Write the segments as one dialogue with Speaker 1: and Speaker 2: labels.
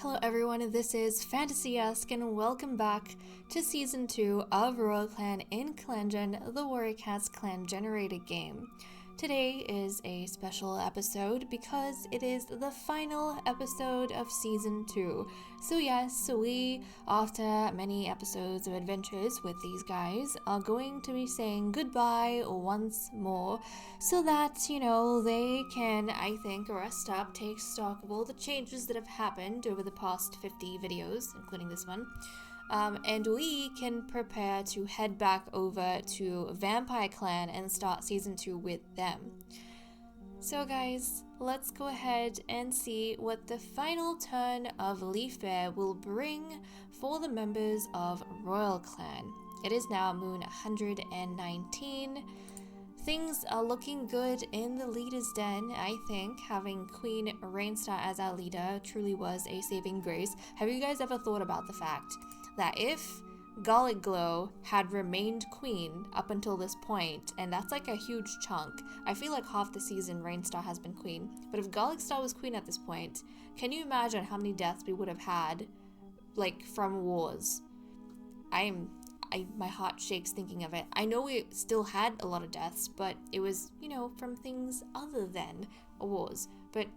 Speaker 1: Hello everyone, this is Fantasy-esque and welcome back to Season 2 of Royal Clan in ClanGen, the Warrior Cats clan generated game. Today is a special episode because it is the final episode of Season 2. So yes, we, after many episodes of adventures with these guys, are going to be saying goodbye once more so that, they can, I think, rest up, take stock of all the changes that have happened over the past 50 videos, including this one. And we can prepare to head back over to Vampire Clan and start Season 2 with them. So guys, let's go ahead and see what the final turn of Leaf Fair will bring for the members of Royal Clan. It is now Moon 119. Things are looking good in the Leader's Den, I think. Having Queen Rainstar as our leader truly was a saving grace. Have you guys ever thought about the fact that if Garlic Glow had remained queen up until this point, and that's like a huge chunk, I feel like half the season Rainstar has been queen, but if Garlic Star was queen at this point, can you imagine how many deaths we would have had, like, from wars? My heart shakes thinking of it. I know we still had a lot of deaths, but it was, from things other than wars. But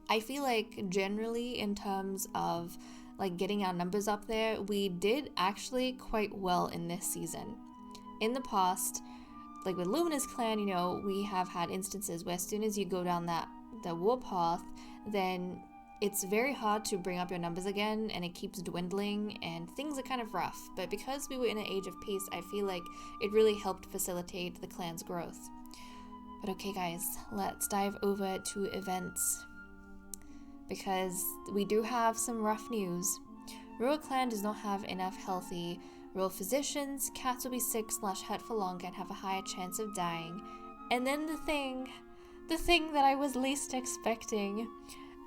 Speaker 1: I feel like generally in terms of like getting our numbers up there, we did actually quite well in this season. In the past, like with Luminous Clan, we have had instances where as soon as you go down the warpath, then it's very hard to bring up your numbers again, and it keeps dwindling, and things are kind of rough. But because we were in an age of peace, I feel like it really helped facilitate the clan's growth. But okay guys, let's dive over to events, because we do have some rough news. Royal Clan does not have enough healthy royal physicians. Cats will be sick/hurt for longer and have a higher chance of dying. And then the thing that I was least expecting.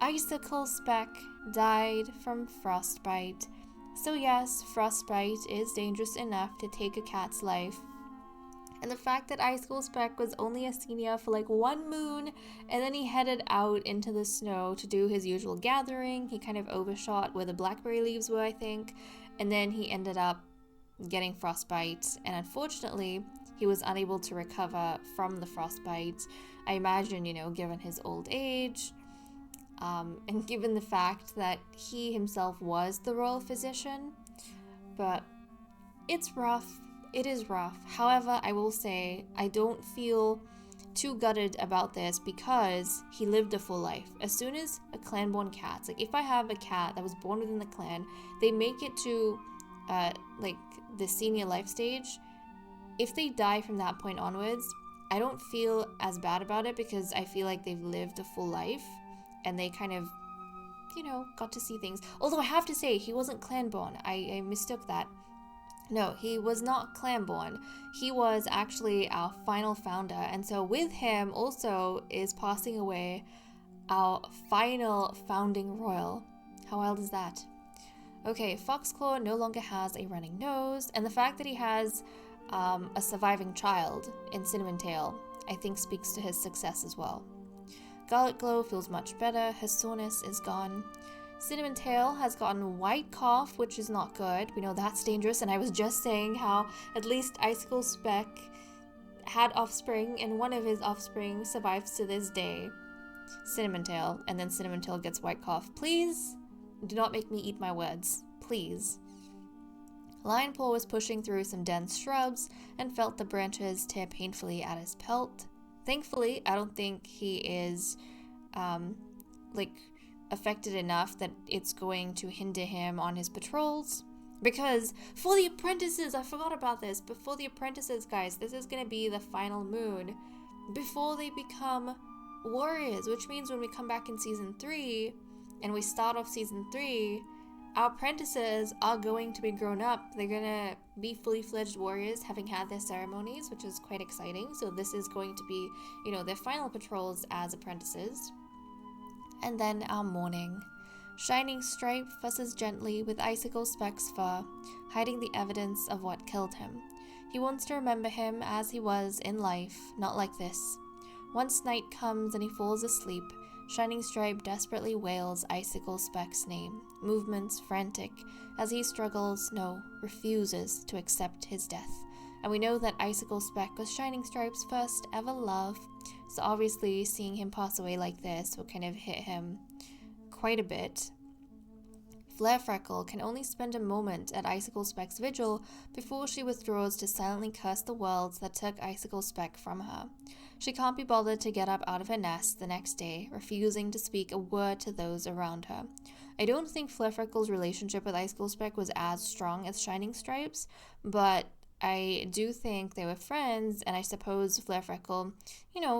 Speaker 1: Icicle Speck died from frostbite. So yes, frostbite is dangerous enough to take a cat's life. And the fact that Icicle Speck was only a senior for like 1 moon, and then he headed out into the snow to do his usual gathering. He kind of overshot where the blackberry leaves were, I think, and then he ended up getting frostbite, and unfortunately he was unable to recover from the frostbite. I imagine, given his old age, and given the fact that he himself was the royal physician. But it's rough. It is rough. However, I will say I don't feel too gutted about this because he lived a full life. As soon as a clan-born cat, like if I have a cat that was born within the clan, they make it to like the senior life stage. If they die from that point onwards, I don't feel as bad about it because I feel like they've lived a full life and they kind of, got to see things. Although I have to say, he wasn't clan-born. I mistook that. No, he was not clan-born. He was actually our final founder. And so with him also is passing away our final founding royal. How wild is that? Okay, Foxclaw no longer has a running nose. And the fact that he has a surviving child in Cinnamon Tail, I think speaks to his success as well. Garlic Glow feels much better. His soreness is gone. Cinnamon Tail has gotten white cough, which is not good. We know that's dangerous, and I was just saying how at least Icicle Speck had offspring, and one of his offspring survives to this day. Cinnamon Tail, and then Cinnamon Tail gets white cough. Please do not make me eat my words. Please. Lionpaw was pushing through some dense shrubs and felt the branches tear painfully at his pelt. Thankfully, I don't think he is, affected enough that it's going to hinder him on his patrols. Because for the apprentices, I forgot about this, but for the apprentices, guys, this is going to be the final moon before they become warriors, which means when we come back in Season 3 and we start off Season 3, our apprentices are going to be grown up. They're going to be fully fledged warriors, having had their ceremonies, which is quite exciting. So this is going to be, their final patrols as apprentices. And then our morning. Shining Stripe fusses gently with Icicle Speck's fur, hiding the evidence of what killed him. He wants to remember him as he was in life, not like this. Once night comes and he falls asleep, Shining Stripe desperately wails Icicle Speck's name, movements frantic, as he struggles, no, refuses to accept his death. And we know that Icicle Speck was Shining Stripe's first ever love, so obviously seeing him pass away like this will kind of hit him quite a bit. Flare Freckle can only spend a moment at Icicle Speck's vigil before she withdraws to silently curse the worlds that took Icicle Speck from her. She can't be bothered to get up out of her nest the next day, refusing to speak a word to those around her. I don't think Flare Freckle's relationship with Icicle Speck was as strong as Shining Stripe's, but I do think they were friends, and I suppose Flare Freckle,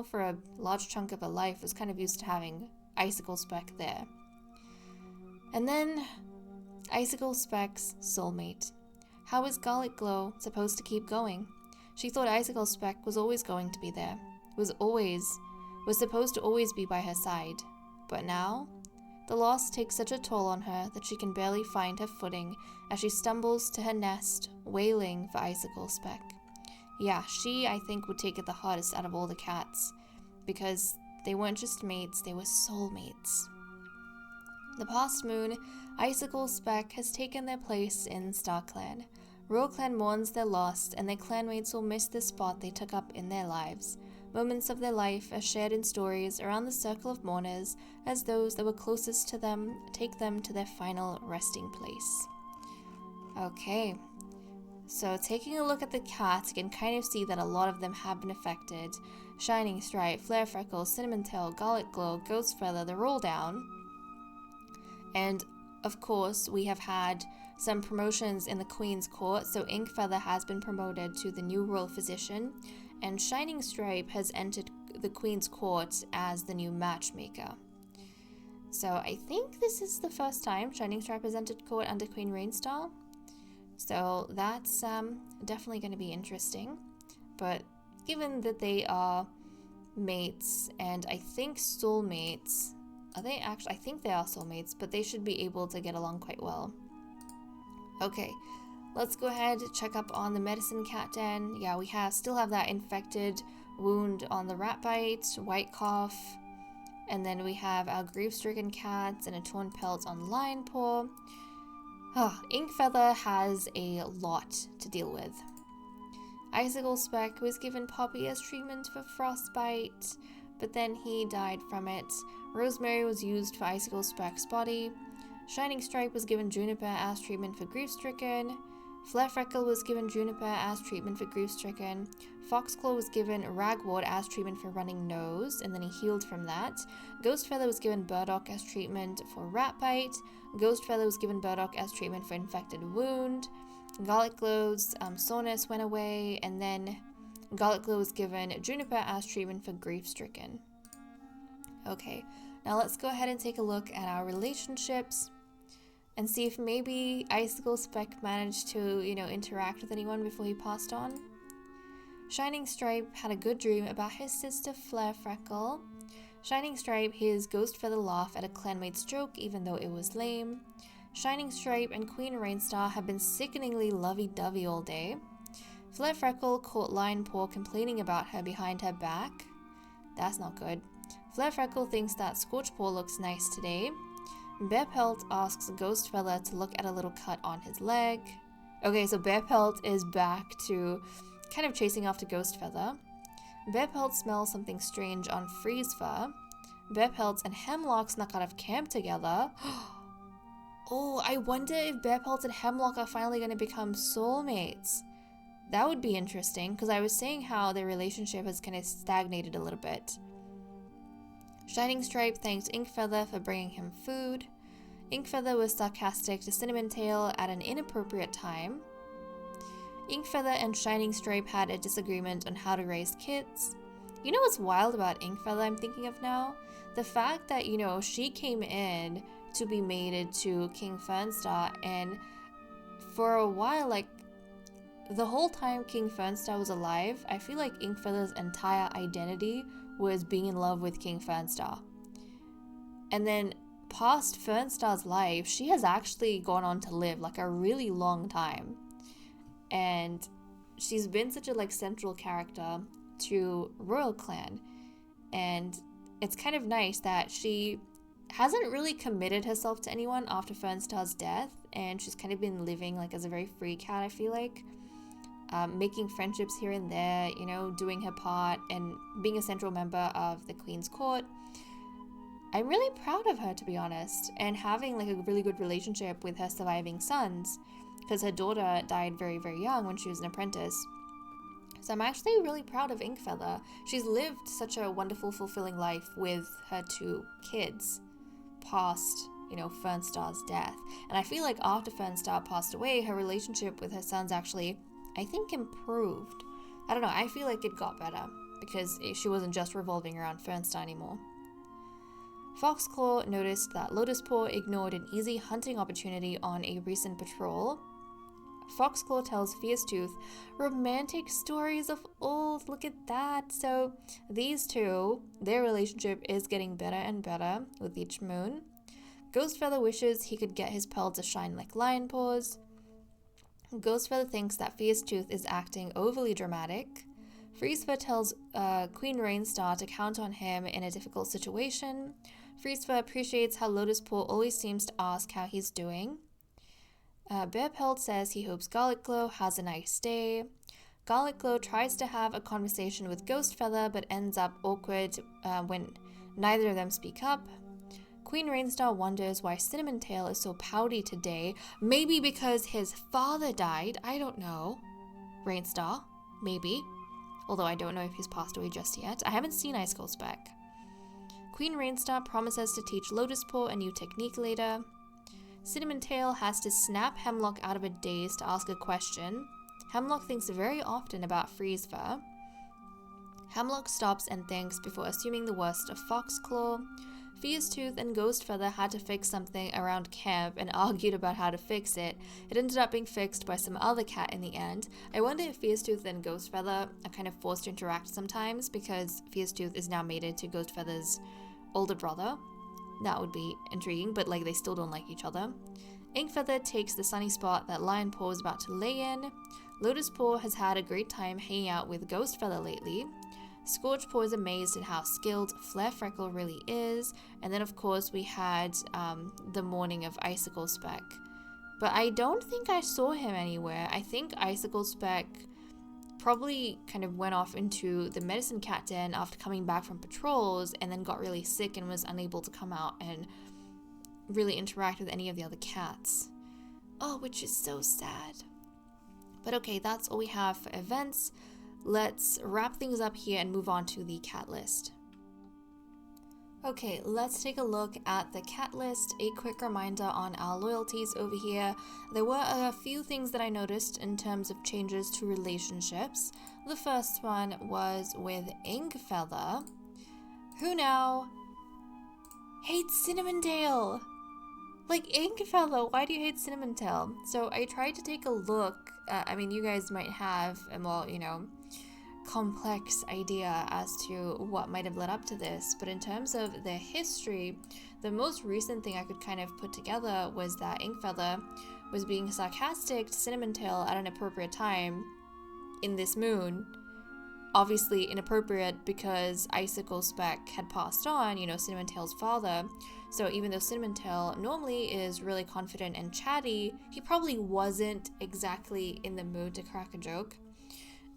Speaker 1: for a large chunk of her life, was kind of used to having Icicle Speck there. And then, Icicle Speck's soulmate. How is Garlic Glow supposed to keep going? She thought Icicle Speck was always going to be there, was supposed to always be by her side. But now, the loss takes such a toll on her that she can barely find her footing as she stumbles to her nest, wailing for Icicle Speck. Yeah, she, I think, would take it the hardest out of all the cats, because they weren't just mates, they were soulmates. The past moon, Icicle Speck has taken their place in StarClan. Royal Clan mourns their loss, and their clanmates will miss the spot they took up in their lives. Moments of their life are shared in stories around the circle of mourners, as those that were closest to them take them to their final resting place. Okay, so taking a look at the cats, you can kind of see that a lot of them have been affected. Shining Stripe, Flare Freckle, Cinnamon Tail, Garlic Glow, Ghost Feather, the Roll Down. And, of course, we have had some promotions in the Queen's Court, so Ink Feather has been promoted to the new Royal Physician, and Shining Stripe has entered the Queen's Court as the new Matchmaker. So I think this is the first time Shining Stripe has entered court under Queen Rainstar, so that's definitely going to be interesting. But given that they are mates, and I think soulmates, I think they are soulmates, but they should be able to get along quite well. Okay, let's go ahead and check up on the medicine cat den. Yeah, we still have that infected wound on the rat bite, white cough, and then we have our grief-stricken cats and a torn pelt on lion paw. Ink Feather has a lot to deal with. Icicle Speck was given Poppy as treatment for frostbite, but then he died from it. Rosemary was used for Icicle Speck's body. Shining Stripe was given Juniper as treatment for grief-stricken. Flare Freckle was given Juniper as treatment for grief-stricken. Foxclaw was given Ragwort as treatment for running nose, and then he healed from that. Ghost Feather was given Burdock as treatment for rat bite. Ghost Feather was given Burdock as treatment for infected wound. Garlic Glow's soreness went away, and then Garlic Glow was given Juniper as treatment for grief-stricken. Okay, now let's go ahead and take a look at our relationships and see if maybe Icicle Speck managed to, interact with anyone before he passed on. Shining Stripe had a good dream about his sister Flare Freckle. Shining Stripe, his Ghost Feather laugh at a clanmate's joke even though it was lame. Shining Stripe and Queen Rainstar have been sickeningly lovey-dovey all day. Flare Freckle caught Lion Paw complaining about her behind her back. That's not good. Flare Freckle thinks that Scorch Paw looks nice today. Bear Pelt asks Ghost Feather to look at a little cut on his leg. Okay, so Bear Pelt is back to kind of chasing after Ghost Feather. Bear Pelt smells something strange on Freeze Fur. Bear Pelt and Hemlock snuck out of camp together. Oh, I wonder if Bear Pelt and Hemlock are finally going to become soulmates. That would be interesting, because I was saying how their relationship has kind of stagnated a little bit. Shining Stripe thanked Ink Feather for bringing him food. Ink Feather was sarcastic to Cinnamon Tail at an inappropriate time. Ink Feather and Shining Stripe had a disagreement on how to raise kids. You know what's wild about Ink Feather I'm thinking of now? The fact that, she came in to be mated to King Fernstar, and for a while, the whole time King Fernstar was alive, I feel like Ink Feather's entire identity was being in love with King Fernstar. And then past Fernstar's life, she has actually gone on to live a really long time. And she's been such a central character to Royal Clan. And it's kind of nice that she hasn't really committed herself to anyone after Fernstar's death, and she's kind of been living like as a very free cat, I feel like. Making friendships here and there, you know, doing her part and being a central member of the Queen's court. I'm really proud of her, to be honest, and having like a really good relationship with her surviving sons, because her daughter died very, very young when she was an apprentice. So I'm actually really proud of Inkfeather. She's lived such a wonderful, fulfilling life with her 2 kids past, you know, Fernstar's death. And I feel like after Fernstar passed away, her relationship with her sons actually, I think, improved. I don't know, I feel like it got better because she wasn't just revolving around Fernstar anymore. Foxclaw noticed that Lotuspaw ignored an easy hunting opportunity on a recent patrol. Foxclaw tells Fiercetooth romantic stories of old. Look at that. So these two, their relationship is getting better and better with each moon. Ghostfeather wishes he could get his pearl to shine like lion paws. Ghostfeather thinks that Fiercetooth is acting overly dramatic. Freezefur tells Queen Rainstar to count on him in a difficult situation. Freezefur appreciates how Lotuspaw always seems to ask how he's doing. Bearpelt says he hopes Garlicglow has a nice day. Garlicglow tries to have a conversation with Ghostfeather but ends up awkward when neither of them speak up. Queen Rainstar wonders why Cinnamontail is so pouty today. Maybe because his father died. I don't know. Rainstar, maybe. Although I don't know if he's passed away just yet. I haven't seen Icicle Spec. Queen Rainstar promises to teach Lotuspaw a new technique later. Cinnamontail has to snap Hemlock out of a daze to ask a question. Hemlock thinks very often about Freezefur. Hemlock stops and thinks before assuming the worst of Foxclaw. Fiercetooth and Ghostfeather had to fix something around camp and argued about how to fix it. It ended up being fixed by some other cat in the end. I wonder if Fiercetooth and Ghostfeather are kind of forced to interact sometimes because Fiercetooth is now mated to Ghostfeather's older brother. That would be intriguing, but like they still don't like each other. Inkfeather takes the sunny spot that Lionpaw is about to lay in. Lotuspaw has had a great time hanging out with Ghostfeather lately. Scorchpaw is amazed at how skilled Flarefreckle really is. And then of course we had the morning of Icicle Spec. But I don't think I saw him anywhere. I think Icicle Spec probably kind of went off into the medicine cat den after coming back from patrols and then got really sick and was unable to come out and really interact with any of the other cats. Oh, which is so sad. But okay, that's all we have for events. Let's wrap things up here and move on to the cat list. Okay, let's take a look at the cat list. A quick reminder on our loyalties over here. There were a few things that I noticed in terms of changes to relationships. The first one was with Inkfeather, who now hates Cinnamontail. Like, Inkfeather, why do you hate Cinnamontail? So I tried to take a look. I mean, you guys might have, well, you know, complex idea as to what might have led up to this, but in terms of the history, the most recent thing I could kind of put together was that Inkfeather was being sarcastic to Cinnamontail at an appropriate time in this moon. Obviously inappropriate because Icicle Spec had passed on, you know, Cinnamontail's father. So even though Cinnamontail normally is really confident and chatty, he probably wasn't exactly in the mood to crack a joke.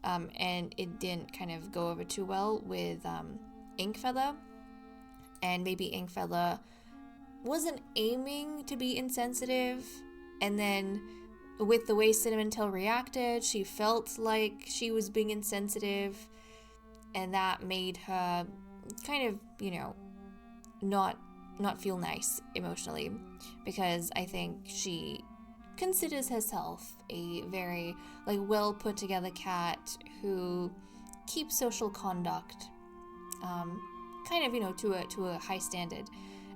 Speaker 1: And it didn't kind of go over too well with Inkfeather. And maybe Inkfeather wasn't aiming to be insensitive. And then with the way Cinnamontail reacted, she felt like she was being insensitive. And that made her kind of, you know, not feel nice emotionally. Because I think she considers herself a very like well put together cat who keeps social conduct kind of, you know, to a high standard,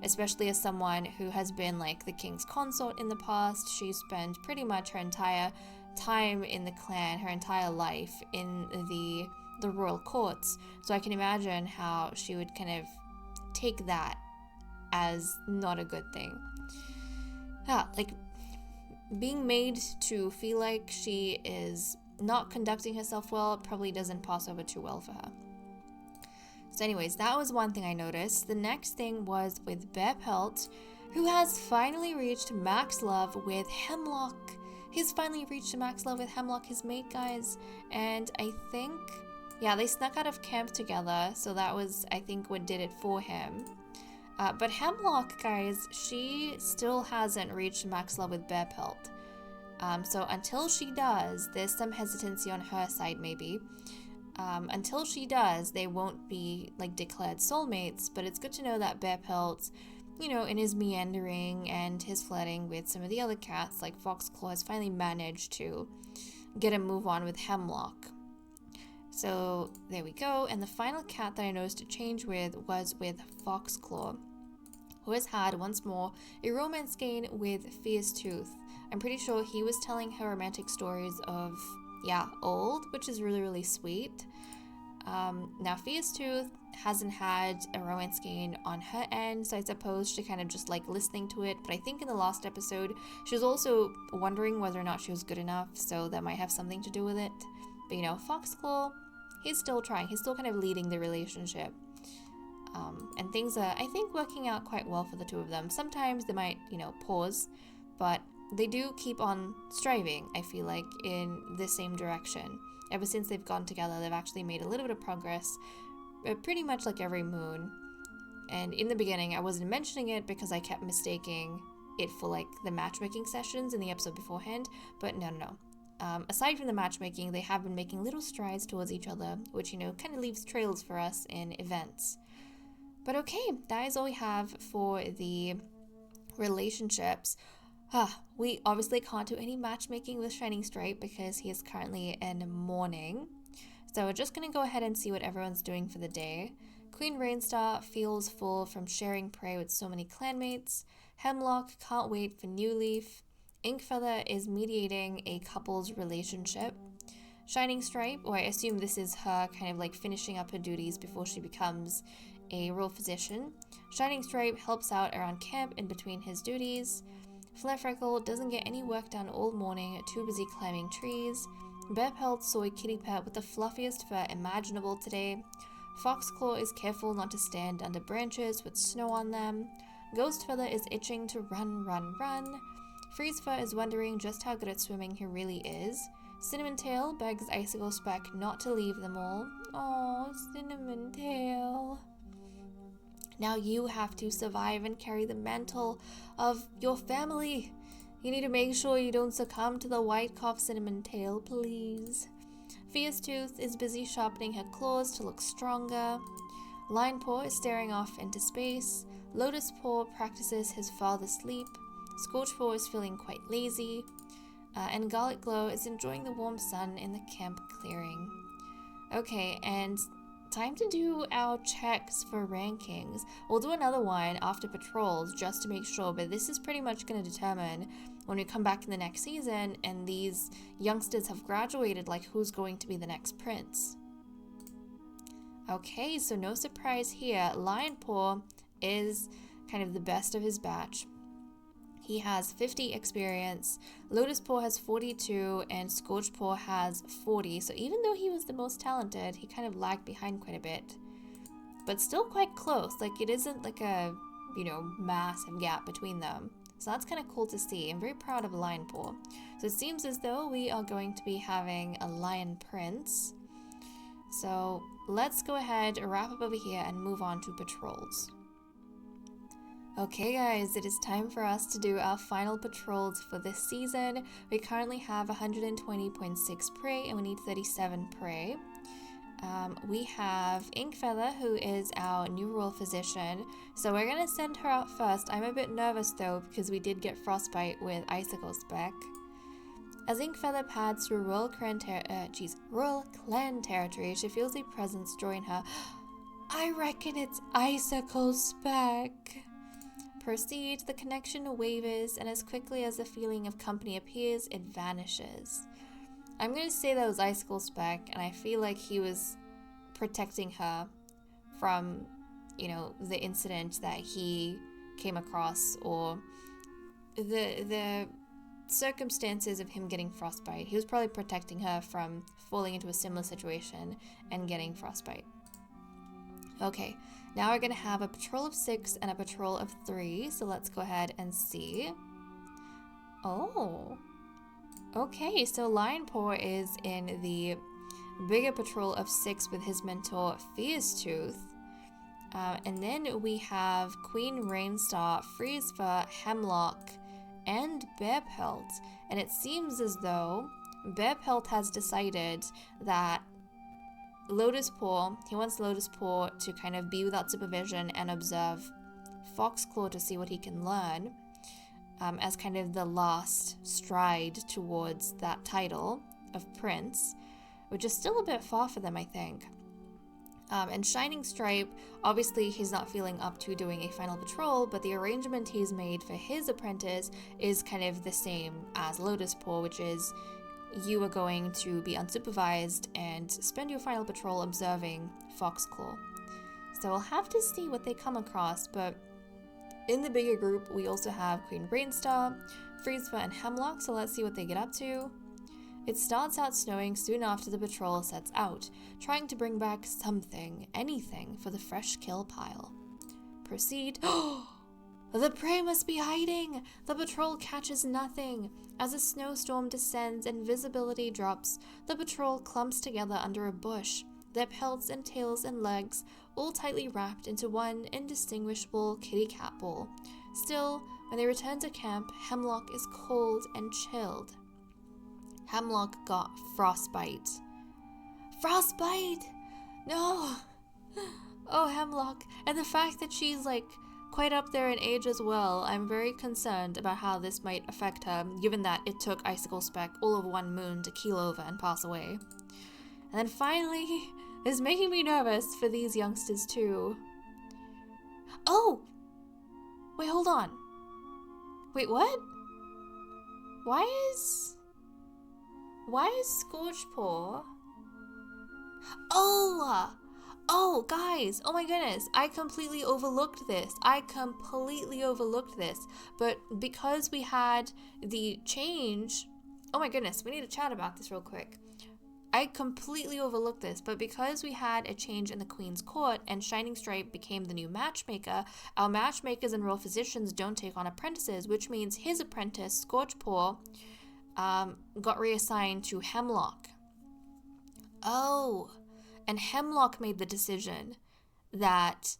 Speaker 1: especially as someone who has been like the king's consort in the past. She spent pretty much her entire time in the clan, her entire life in the royal courts, so I can imagine how she would kind of take that as not a good thing. Like being made to feel like she is not conducting herself well probably doesn't pass over too well for her. So anyways, that was one thing I noticed. The next thing was with Bear Pelt, who has finally reached max love with Hemlock. He's finally reached max love with Hemlock, his mate, guys. And I think, yeah, they snuck out of camp together. So that was, I think, what did it for him. But Hemlock, guys, she still hasn't reached max love with Bear Pelt. So until she does, there's some hesitancy on her side maybe. Until she does, they won't be like declared soulmates, but it's good to know that Bear Pelt, you know, in his meandering and his flirting with some of the other cats like Foxclaw has finally managed to get a move on with Hemlock. So there we go. And the final cat that I noticed a change with was with Foxclaw, who has had once more a romance gain with Fierce Tooth. I'm pretty sure he was telling her romantic stories of, yeah, old, which is really, really sweet. Now Fierce Tooth hasn't had a romance gain on her end, so I suppose she kind of just like listening to it, but I think in the last episode she was also wondering whether or not she was good enough, so that might have something to do with it. But you know, Foxclaw, he's still trying, he's still kind of leading the relationship. And things are, I think, working out quite well for the two of them. Sometimes they might, you know, pause, but they do keep on striving, I feel like, in the same direction. Ever since they've gone together, they've actually made a little bit of progress, pretty much like every moon. And in the beginning, I wasn't mentioning it because I kept mistaking it for like the matchmaking sessions in the episode beforehand, but no. Aside from the matchmaking, they have been making little strides towards each other, which, you know, kind of leaves trails for us in events. But okay, that is all we have for the relationships. We obviously can't do any matchmaking with Shining Stripe because he is currently in mourning. So we're just going to go ahead and see what everyone's doing for the day. Queen Rainstar feels full from sharing prey with so many clanmates. Hemlock can't wait for New Leaf. Inkfeather is mediating a couple's relationship. Shining Stripe, or I assume this is her kind of like finishing up her duties before she becomes a role physician. Shining Stripe helps out around camp in between his duties. Flurfreckle doesn't get any work done all morning, too busy climbing trees. Bear Pelt saw a kitty pet with the fluffiest fur imaginable today. Foxclaw is careful not to stand under branches with snow on them. Ghostfeather is itching to run. Freezefur is wondering just how good at swimming he really is. Cinnamon Tail begs Icicle Speck not to leave them all. Aww, Cinnamon Tail. Now you have to survive and carry the mantle of your family. You need to make sure you don't succumb to the white cough, Cinnamon Tail, please. Fierce Tooth is busy sharpening her claws to look stronger. Lion Paw is staring off into space. Lotus Paw practices his father's sleep. Scorch Paw is feeling quite lazy. And Garlic Glow is enjoying the warm sun in the camp clearing. Okay, and time to do our checks for rankings. We'll do another one after patrols just to make sure, but this is pretty much going to determine when we come back in the next season and these youngsters have graduated, like who's going to be the next prince. Okay, so no surprise here. Lion Paw is kind of the best of his batch. He has 50 experience, Lotus Paw has 42, and Scorch Paw has 40. So even though he was the most talented, he kind of lagged behind quite a bit. But still quite close. Like, it isn't like a, you know, massive gap between them. So that's kind of cool to see. I'm very proud of Lion Paw. So it seems as though we are going to be having a Lion Prince. So let's go ahead, wrap up over here, and move on to patrols. Okay guys, it is time for us to do our final patrols for this season. We currently have 120.6 prey and we need 37 prey. We have Inkfeather, who is our new role physician, so we're going to send her out first. I'm a bit nervous though because we did get frostbite with Icicle Speck. As Inkfeather pads through Royal Clan territory, she feels a presence join her. I reckon it's Icicle Speck. Proceed, the connection wavers, and as quickly as the feeling of company appears, it vanishes. I'm going to say that was Icicle Speck, and I feel like he was protecting her from, you know, the incident that he came across, or the circumstances of him getting frostbite. He was probably protecting her from falling into a similar situation and getting frostbite. Okay, now we're gonna have a patrol of 6 and a patrol of 3. So let's go ahead and see. Oh, okay. So Lionpaw is in the bigger patrol of 6 with his mentor Fiercetooth. And then we have Queen Rainstar, Freezefur, Hemlock, and Bearpelt. And it seems as though Bearpelt has decided that he wants Lotuspaw to kind of be without supervision and observe Foxclaw to see what he can learn, as kind of the last stride towards that title of Prince, which is still a bit far for them, I think. And Shining Stripe, obviously he's not feeling up to doing a final patrol, but the arrangement he's made for his apprentice is kind of the same as Lotuspaw, which is you are going to be unsupervised and spend your final patrol observing Foxclaw. So we'll have to see what they come across, but in the bigger group, we also have Queen Rainstar, Freezefur, and Hemlock, so let's see what they get up to. It starts out snowing soon after the patrol sets out, trying to bring back something, anything, for the fresh kill pile. Proceed. The prey must be hiding! The patrol catches nothing. As a snowstorm descends and visibility drops, the patrol clumps together under a bush, their pelts and tails and legs all tightly wrapped into one indistinguishable kitty cat ball. Still, when they return to camp, Hemlock is cold and chilled. Hemlock got frostbite. Frostbite! No! Oh, Hemlock. And the fact that she's, quite up there in age as well, I'm very concerned about how this might affect her, given that it took Icicle Speck all of 1 moon to keel over and pass away. And then finally, it's making me nervous for these youngsters too. Oh! Wait, hold on. Wait, what? Why is Scorchpaw? Oh, guys, oh my goodness, I completely overlooked this. But because we had the change, oh my goodness, we need to chat about this real quick. I completely overlooked this, but because we had a change in the Queen's Court and Shining Stripe became the new matchmaker, our matchmakers and royal physicians don't take on apprentices, which means his apprentice, Scorchpaw, got reassigned to Hemlock. Oh, and Hemlock made the decision that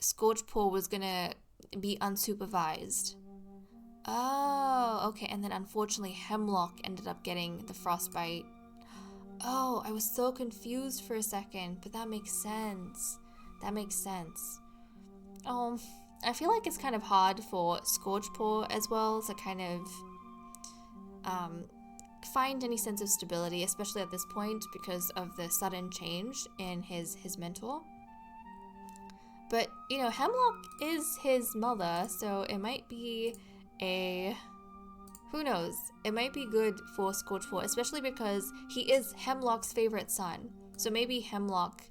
Speaker 1: Scorchpaw was gonna be unsupervised. Oh, okay, and then unfortunately Hemlock ended up getting the frostbite. Oh, I was so confused for a second, but that makes sense. Oh, I feel like it's kind of hard for Scorchpaw as well to kind of find any sense of stability, especially at this point because of the sudden change in his mentor. But, Hemlock is his mother, so it might be who knows? It might be good for Scorchpaw, especially because he is Hemlock's favorite son. So maybe Hemlock,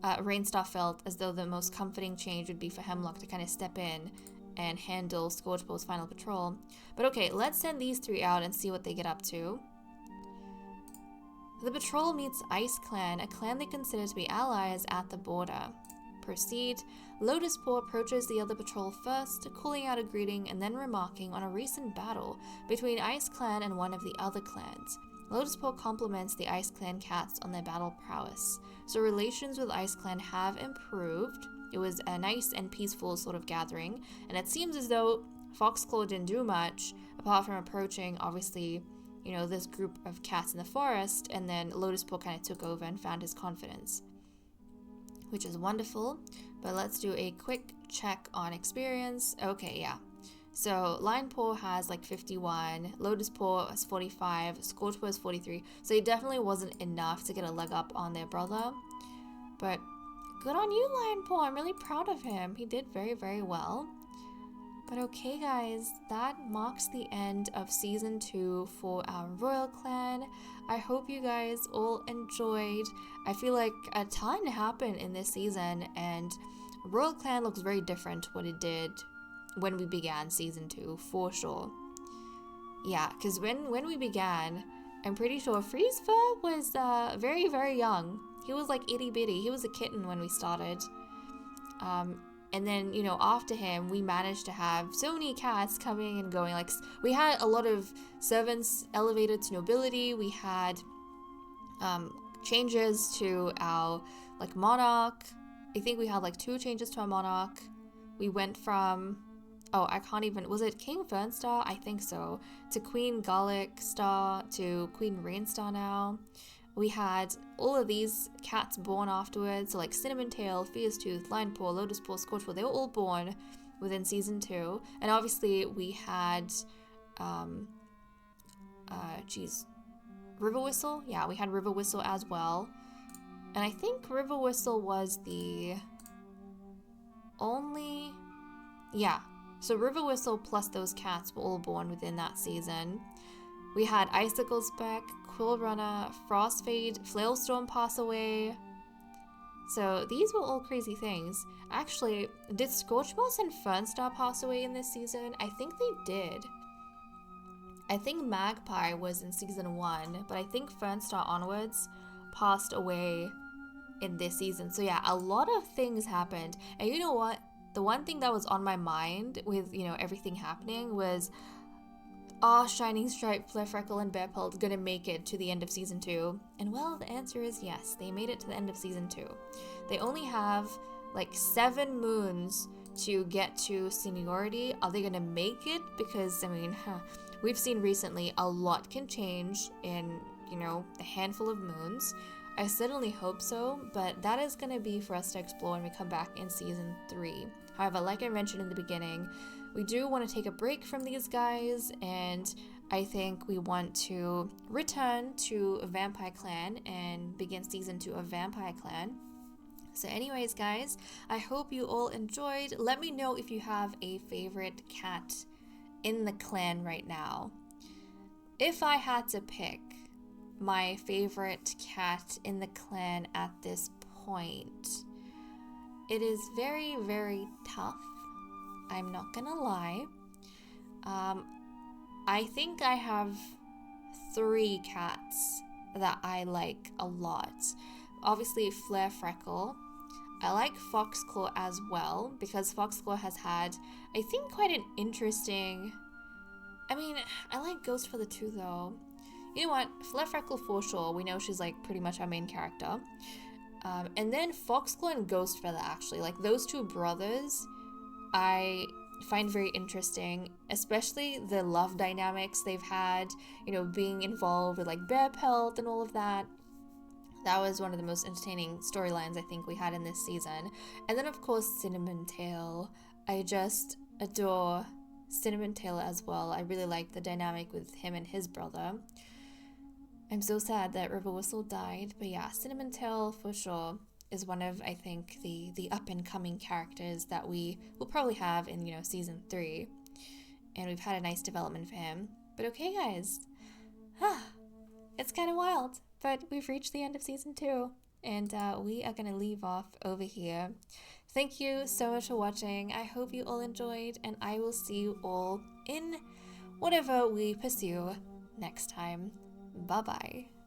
Speaker 1: Rainstar felt as though the most comforting change would be for Hemlock to kind of step in and handle Scorchpaw's final patrol. But okay, let's send these 3 out and see what they get up to. The patrol meets Ice Clan, a clan they consider to be allies at the border. Proceed. Lotuspaw approaches the other patrol first, calling out a greeting and then remarking on a recent battle between Ice Clan and one of the other clans. Lotuspaw compliments the Ice Clan cats on their battle prowess. So relations with Ice Clan have improved. It was a nice and peaceful sort of gathering, and it seems as though Foxclaw didn't do much, apart from approaching, obviously, this group of cats in the forest, and then Lotuspaw kind of took over and found his confidence, which is wonderful. But let's do a quick check on experience. Okay, yeah. So Lionpaw has 51, Lotuspaw has 45, Scorchpaw has 43. So it definitely wasn't enough to get a leg up on their brother. But good on you, Lionpaw. I'm really proud of him. He did very, very well. But okay, guys, that marks the end of Season 2 for our Royal Clan. I hope you guys all enjoyed. I feel like a ton happened in this season, and Royal Clan looks very different to what it did when we began Season 2, for sure. Yeah, because when we began, I'm pretty sure Freezefur was very, very young. He was itty bitty. He was a kitten when we started. And then, you know, after him, we managed to have so many cats coming and going. Like, we had a lot of servants elevated to nobility. We had changes to our, like, monarch. I think we had, like, 2 changes to our monarch. We went from, oh, I can't even, was it King Fernstar? I think so. To Queen Garlic Star, to Queen Rainstar now. We had all of these cats born afterwards, so like Cinnamon Tail, Fierce Tooth, Lion Paw, Lotus Paw, Scorchful, they were all born within season 2. And obviously we had, River Whistle? Yeah, we had River Whistle as well. And I think River Whistle was the only, yeah. So River Whistle plus those cats were all born within that season. We had Icicle Speck, Quill Runner, Frostfade, Flailstorm pass away. So these were all crazy things. Actually, did Scorchmoss and Fernstar pass away in this season? I think they did. I think Magpie was in season 1, but I think Fernstar onwards passed away in this season. So yeah, a lot of things happened. And you know what? The one thing that was on my mind with, you know, everything happening was, are Shining Stripe, Flare-Freckle, and Bearpelt gonna make it to the end of season 2? And well, the answer is yes, they made it to the end of season 2. They only have like 7 moons to get to seniority. Are they gonna make it? Because, I mean, we've seen recently a lot can change in, you know, a handful of moons. I certainly hope so, but that is gonna be for us to explore when we come back in season 3. However, like I mentioned in the beginning, we do want to take a break from these guys, and I think we want to return to a Vampire Clan and begin season 2 of Vampire Clan. So anyways, guys, I hope you all enjoyed. Let me know if you have a favorite cat in the clan right now. If I had to pick my favorite cat in the clan at this point, it is very, very tough. I'm not gonna lie. I think I have 3 cats that I like a lot. Obviously, Flare-Freckle. I like Foxclaw as well, because Foxclaw has had, I think, quite an interesting... I mean, I like Ghostfeather too, though. You know what? Flare-Freckle for sure. We know she's, like, pretty much our main character. And then Foxclaw and Ghostfeather, actually. Like, those 2 brothers, I find very interesting, especially the love dynamics they've had, you know, being involved with, like, Bearpelt and all of that. That was one of the most entertaining storylines I think we had in this season. And then, of course, Cinnamon Tail. I just adore Cinnamon Tail as well. I really like the dynamic with him and his brother. I'm so sad that River Whistle died, but yeah, Cinnamon Tail for sure is one of, I think, the up-and-coming characters that we will probably have in, you know, season 3. And we've had a nice development for him. But okay, guys. It's kind of wild, but we've reached the end of season 2. And we are going to leave off over here. Thank you so much for watching. I hope you all enjoyed, and I will see you all in whatever we pursue next time. Bye-bye.